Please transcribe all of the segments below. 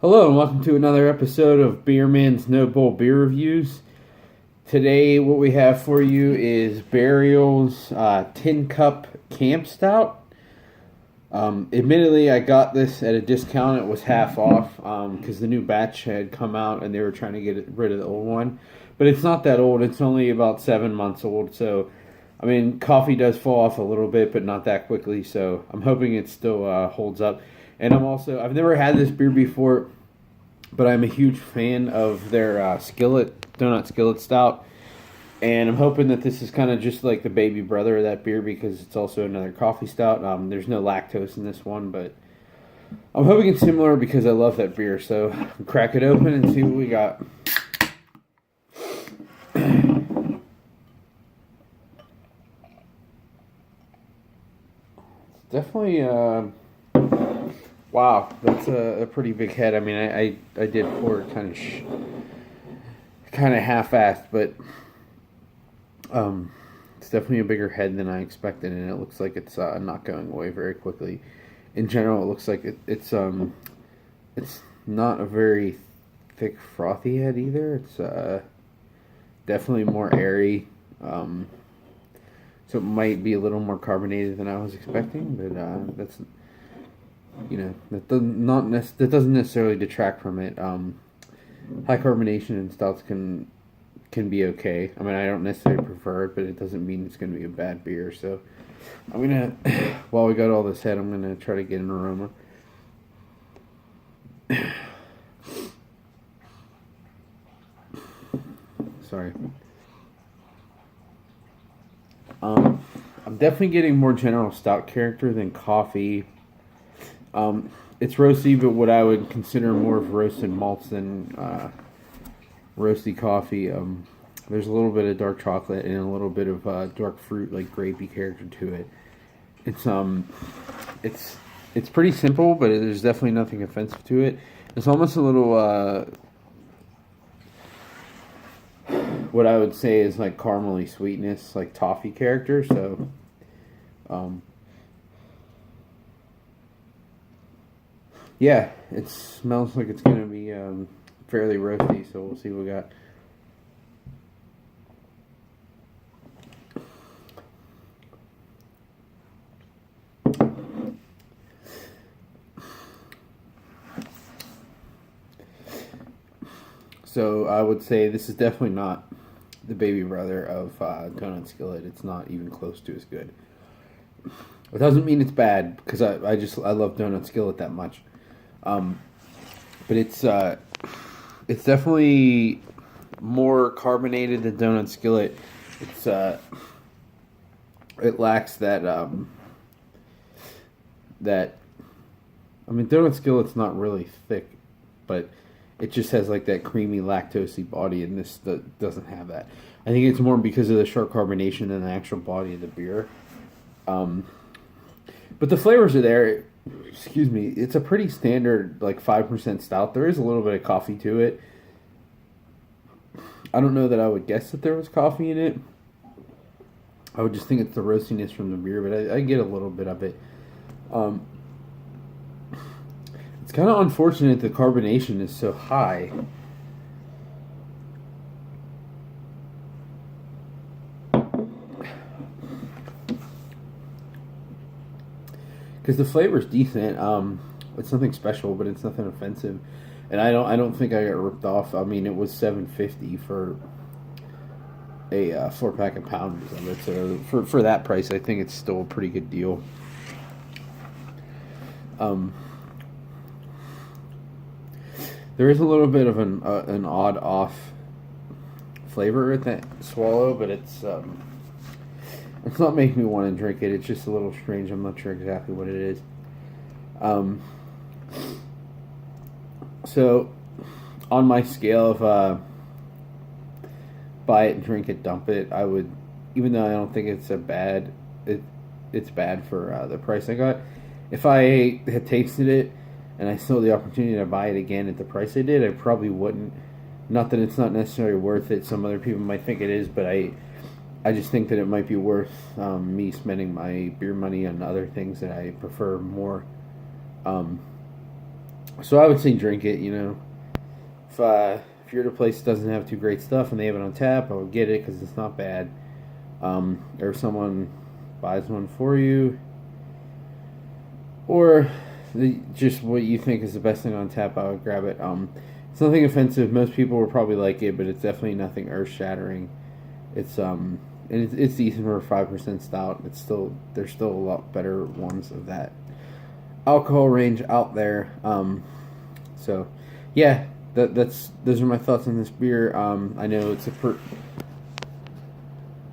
Hello and welcome to another episode of Beerman's No Bull Beer Reviews. Today what we have for you is Burial's Tin Cup Camp Stout. Admittedly, I got this at a discount. It was half off because the new batch had come out and they were trying to get rid of the old one. But it's not that old. It's only about 7 months old. So, I mean, coffee does fall off a little bit, but not that quickly. So I'm hoping it still holds up. And I've never had this beer before, but I'm a huge fan of their donut skillet stout. And I'm hoping that this is kind of just like the baby brother of that beer because it's also another coffee stout. There's no lactose in this one, but I'm hoping it's similar because I love that beer. So crack it open and see what we got. Definitely, wow, that's a pretty big head. I mean, I did pour it kind of half-assed, but it's definitely a bigger head than I expected, and it looks like it's not going away very quickly. In general, it looks like it's not a very thick, frothy head either. It's definitely more airy. So it might be a little more carbonated than I was expecting, but that doesn't necessarily detract from it. High carbonation in stouts can be okay. I mean, I don't necessarily prefer it, but it doesn't mean it's going to be a bad beer. So I'm gonna, while we got all this head, I'm gonna try to get an aroma. Sorry. I'm definitely getting more general stout character than coffee. It's roasty, but what I would consider more of roasted malts than roasty coffee. There's a little bit of dark chocolate and a little bit of dark fruit, like grapey character to it. It's pretty simple, but there's definitely nothing offensive to it. It's almost a little what I would say is like caramely sweetness, like toffee character. So, yeah, it smells like it's gonna be fairly roasty. So we'll see what we got. So I would say this is definitely not the baby brother of Donut Skillet. It's not even close to as good. It doesn't mean it's bad because I love Donut Skillet that much. But it's definitely more carbonated than Donut Skillet. It lacks that I mean, Donut Skillet's not really thick, but it just has like that creamy lactosey body, and this doesn't have that. I think it's more because of the sharp carbonation than the actual body of the beer. But the flavors are there. Excuse me. It's a pretty standard like 5% stout. There is a little bit of coffee to it. I don't know that I would guess that there was coffee in it. I would just think it's the roastiness from the beer, but I get a little bit of it. It's kind of unfortunate the carbonation is so high. Because the flavor's decent. It's nothing special, but it's nothing offensive. And I don't think I got ripped off. I mean, it was $7.50 for a 4-pack of pounders of it. So for that price, I think it's still a pretty good deal. There is a little bit of an odd off flavor at that swallow, but it's not making me want to drink it. It's just a little strange. I'm not sure exactly what it is. So on my scale of buy it, drink it, dump it, I would, even though I don't think it's it's bad for the price I got. If I had tasted it and I still had the opportunity to buy it again at the price I did, I probably wouldn't. Not that it's not necessarily worth it. Some other people might think it is, but I just think that it might be worth me spending my beer money on other things that I prefer more. So I would say drink it. If you're at a place that doesn't have too great stuff and they have it on tap, I would get it because it's not bad. Or if someone buys one for you, or just what you think is the best thing on tap, I would grab it. It's nothing offensive. Most people will probably like it, but it's definitely nothing earth shattering. It's decent for a 5% stout. There's still a lot better ones of that alcohol range out there. So yeah, those are my thoughts on this beer. I know it's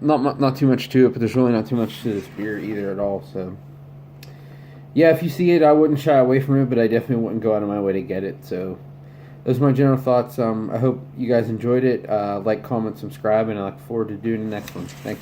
not too much to it, but there's really not too much to this beer either at all. So yeah, if you see it, I wouldn't shy away from it, but I definitely wouldn't go out of my way to get it. So those are my general thoughts. I hope you guys enjoyed it. Like, comment, subscribe, and I look forward to doing the next one. Thanks.